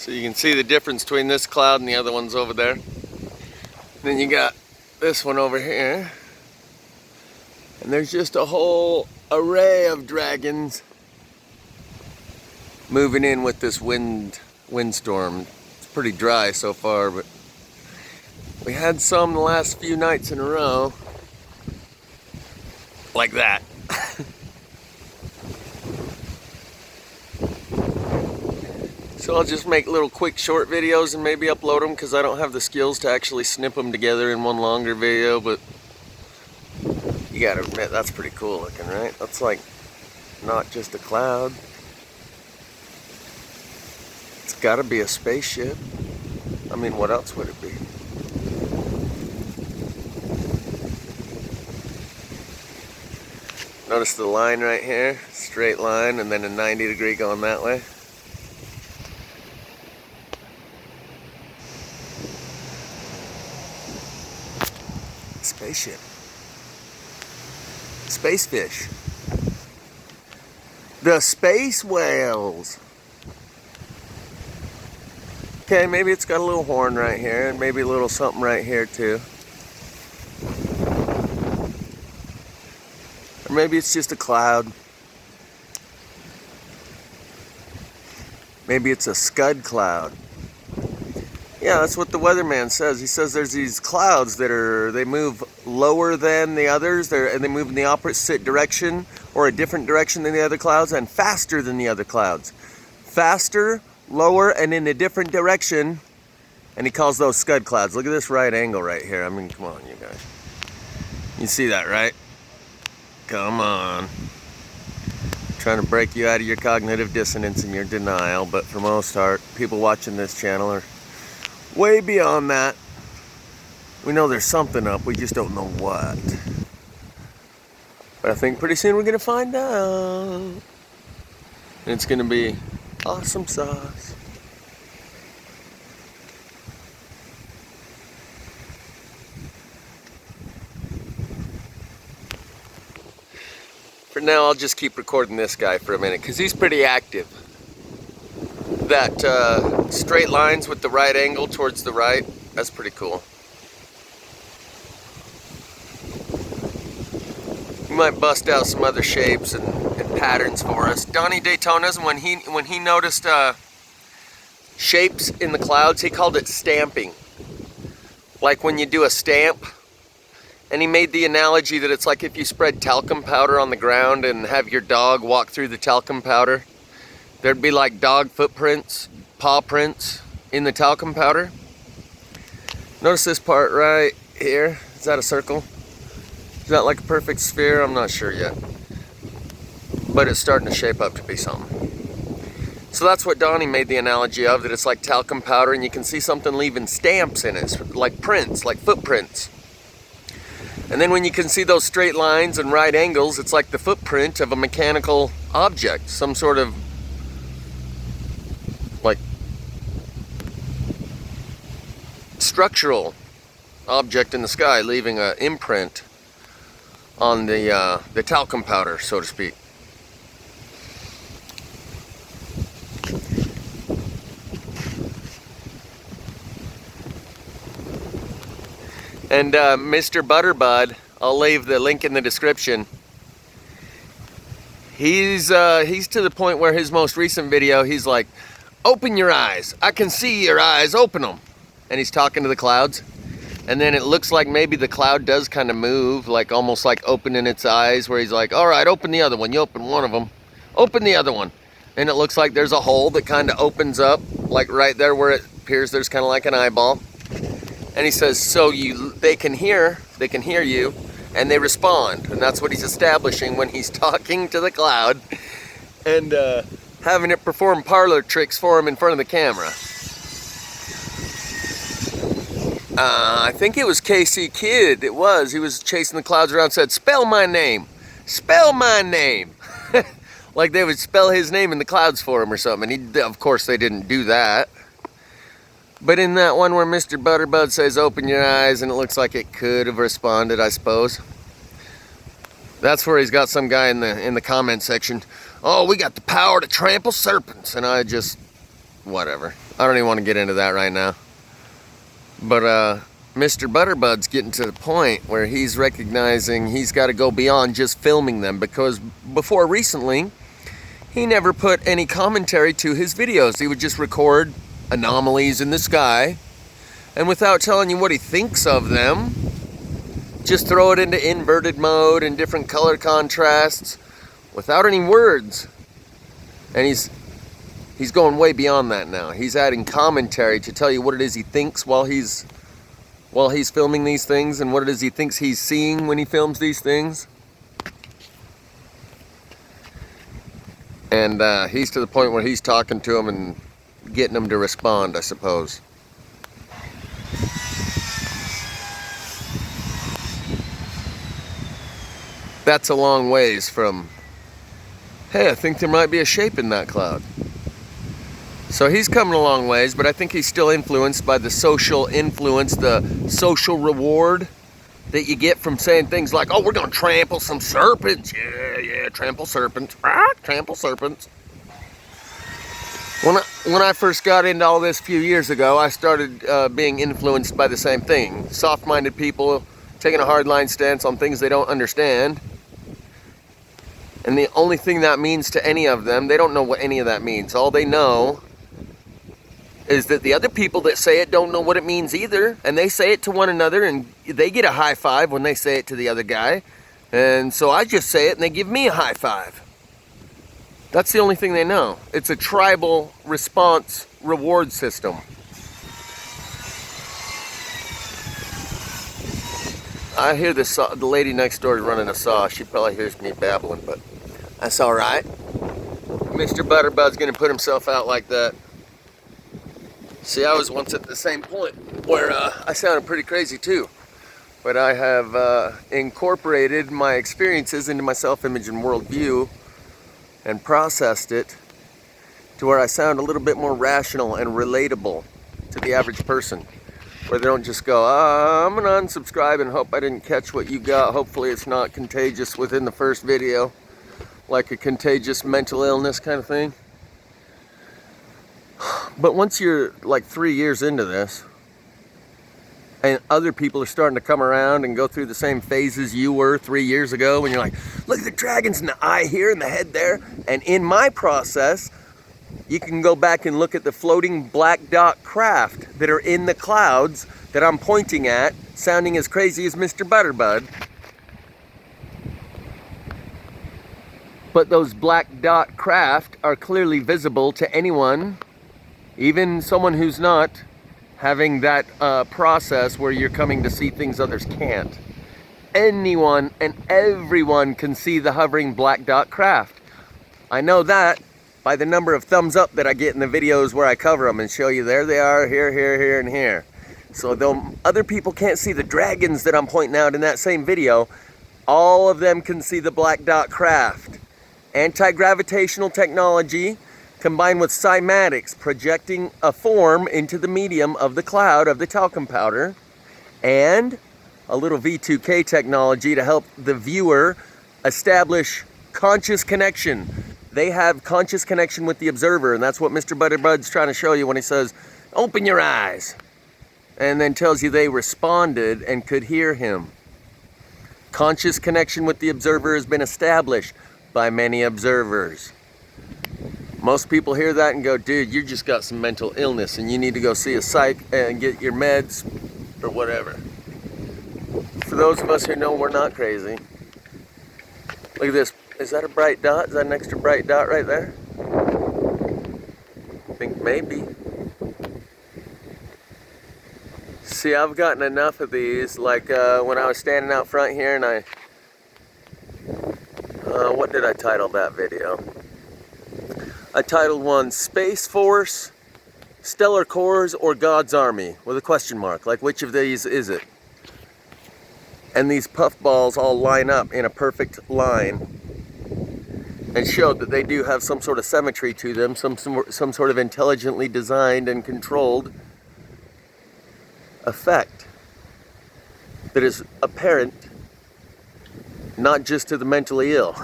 So you can see the difference between this cloud and the other ones over there. Then you got this one over here. And there's just a whole array of dragons moving in with this windstorm. It's pretty dry so far, but we had some the last few nights in a row like that. So I'll just make little quick short videos and maybe upload them because I don't have the skills to actually snip them together in one longer video, but you gotta admit that's pretty cool looking, right? That's like not just a cloud. It's gotta be a spaceship. I mean, what else would it be? Notice the line right here, straight line, and then a 90-degree going that way. Spaceship. Space fish. The space whales. Okay, maybe it's got a little horn right here, and maybe a little something right here too. Or maybe it's just a cloud. Maybe it's a scud cloud. Yeah, that's what the weatherman says. He says there's these clouds that they move lower than the others, and they move in the opposite direction or a different direction than the other clouds, and faster than the other clouds. Faster, lower, and in a different direction, and he calls those scud clouds. Look at this right angle right here. I mean, come on, you guys. You see that, right? Come on. Trying to break you out of your cognitive dissonance and your denial, but for most part, people watching this channel are way beyond that. We know there's something up, we just don't know what. But I think pretty soon we're gonna find out. And it's gonna be awesome sauce. For now, I'll just keep recording this guy for a minute because he's pretty active. That straight lines with the right angle towards the right, that's pretty cool. We might bust out some other shapes and patterns for us. Donnie Daytona's, when he noticed shapes in the clouds, he called it stamping. Like when you do a stamp, and he made the analogy that it's like if you spread talcum powder on the ground and have your dog walk through the talcum powder. There'd be like dog footprints, paw prints in the talcum powder. Notice this part right here. Is that a circle? Is that like a perfect sphere? I'm not sure yet. But it's starting to shape up to be something. So that's what Donnie made the analogy of, that it's like talcum powder and you can see something leaving stamps in it, like prints, like footprints. And then when you can see those straight lines and right angles, it's like the footprint of a mechanical object, some sort of like structural object in the sky, leaving an imprint on the talcum powder, so to speak. And Mr. Butterbud, I'll leave the link in the description. He's to the point where his most recent video, he's like, open your eyes. I can see your eyes, open them. And he's talking to the clouds. And then it looks like maybe the cloud does kind of move, like almost like opening its eyes, where he's like, all right, open the other one. You open one of them, open the other one. And it looks like there's a hole that kind of opens up, like right there where it appears there's kind of like an eyeball. And he says, so they can hear you, and they respond. And that's what he's establishing when he's talking to the cloud and having it perform parlor tricks for him in front of the camera. I think it was KC Kid. It was. He was chasing the clouds around and said, spell my name. Spell my name. Like they would spell his name in the clouds for him or something. And of course, they didn't do that. But in that one where Mr. Butterbud says, open your eyes, and it looks like it could have responded, I suppose. That's where he's got some guy in the comment section. Oh, we got the power to trample serpents. And I just, whatever. I don't even want to get into that right now. But Mr. Butterbud's getting to the point where he's recognizing he's got to go beyond just filming them, because before recently, he never put any commentary to his videos. He would just record anomalies in the sky, and without telling you what he thinks of them, just throw it into inverted mode and different color contrasts without any words. And he's going way beyond that now. He's adding commentary to tell you what it is he thinks while he's filming these things, and what it is he thinks he's seeing when he films these things. And he's to the point where he's talking to him and getting him to respond, I suppose. That's a long ways from, hey, I think there might be a shape in that cloud. So he's coming a long ways, but I think he's still influenced by the social influence, the social reward that you get from saying things like, oh, we're going to trample some serpents. Yeah, trample serpents. Trample serpents. When I first got into all this a few years ago, I started being influenced by the same thing. Soft-minded people taking a hardline stance on things they don't understand. And the only thing that means to any of them, they don't know what any of that means. All they know is that the other people that say it don't know what it means either. And they say it to one another, and they get a high five when they say it to the other guy. And so I just say it, and they give me a high five. That's the only thing they know. It's a tribal response reward system. I hear the lady next door is running a saw. She probably hears me babbling, but that's all right. Mr. Butterbud's gonna put himself out like that. See, I was once at the same point where I sounded pretty crazy too. But I have incorporated my experiences into my self-image and worldview and processed it to where I sound a little bit more rational and relatable to the average person. Where they don't just go, I'm gonna unsubscribe and hope I didn't catch what you got. Hopefully it's not contagious within the first video. Like a contagious mental illness kind of thing. But once you're like 3 years into this, and other people are starting to come around and go through the same phases you were 3 years ago, when you're like, look at the dragons in the eye here and the head there. And in my process, you can go back and look at the floating black dot craft that are in the clouds that I'm pointing at, sounding as crazy as Mr. Butterbud. But those black dot craft are clearly visible to anyone, even someone who's not having that process where you're coming to see things others can't. Anyone and everyone can see the hovering black dot craft. I know that by the number of thumbs up that I get in the videos where I cover them and show you there they are, here, here, here, and here. So though other people can't see the dragons that I'm pointing out in that same video, all of them can see the black dot craft. Anti-gravitational technology combined with cymatics, projecting a form into the medium of the cloud of the talcum powder, and a little V2K technology to help the viewer establish conscious connection. They have conscious connection with the observer, and that's what Mr. Butterbud's trying to show you when he says, open your eyes, and then tells you they responded and could hear him. Conscious connection with the observer has been established by many observers. Most people hear that and go, dude, you just got some mental illness and you need to go see a psych and get your meds or whatever. For those of us who know we're not crazy, look at this. Is that a bright dot? Is that an extra bright dot right there? I think maybe. See, I've gotten enough of these, like when I was standing out front here and I, what did I title that video? I titled one, Space Force, Stellar Cores, or God's Army, with a question mark, like which of these is it? And these puffballs all line up in a perfect line and showed that they do have some sort of symmetry to them, some sort of intelligently designed and controlled effect that is apparent not just to the mentally ill.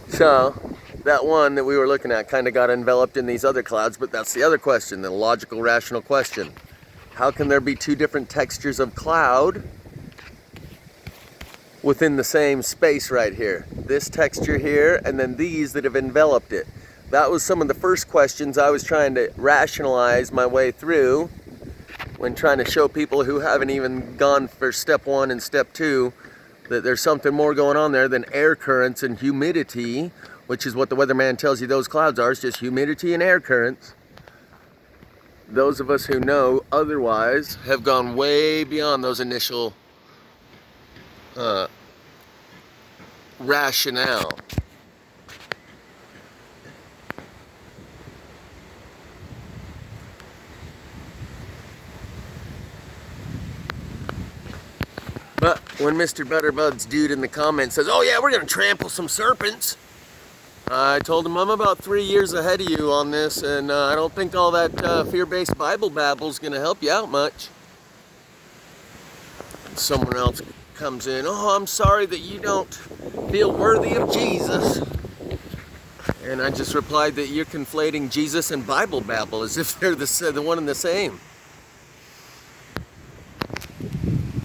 So, that one that we were looking at kind of got enveloped in these other clouds, but that's the other question, the logical, rational question. How can there be two different textures of cloud within the same space right here? This texture here, and then these that have enveloped it. That was some of the first questions I was trying to rationalize my way through when trying to show people who haven't even gone for step 1 and step 2 that there's something more going on there than air currents and humidity, which is what the weatherman tells you those clouds are. It's just humidity and air currents. Those of us who know otherwise have gone way beyond those initial rationale. But when Mr. Butterbud's dude in the comments says, oh yeah, we're gonna trample some serpents, I told him I'm about 3 years ahead of you on this, and I don't think all that fear-based Bible babble's gonna help you out much. And someone else comes in, oh, I'm sorry that you don't feel worthy of Jesus. And I just replied that you're conflating Jesus and Bible babble as if they're the one and the same.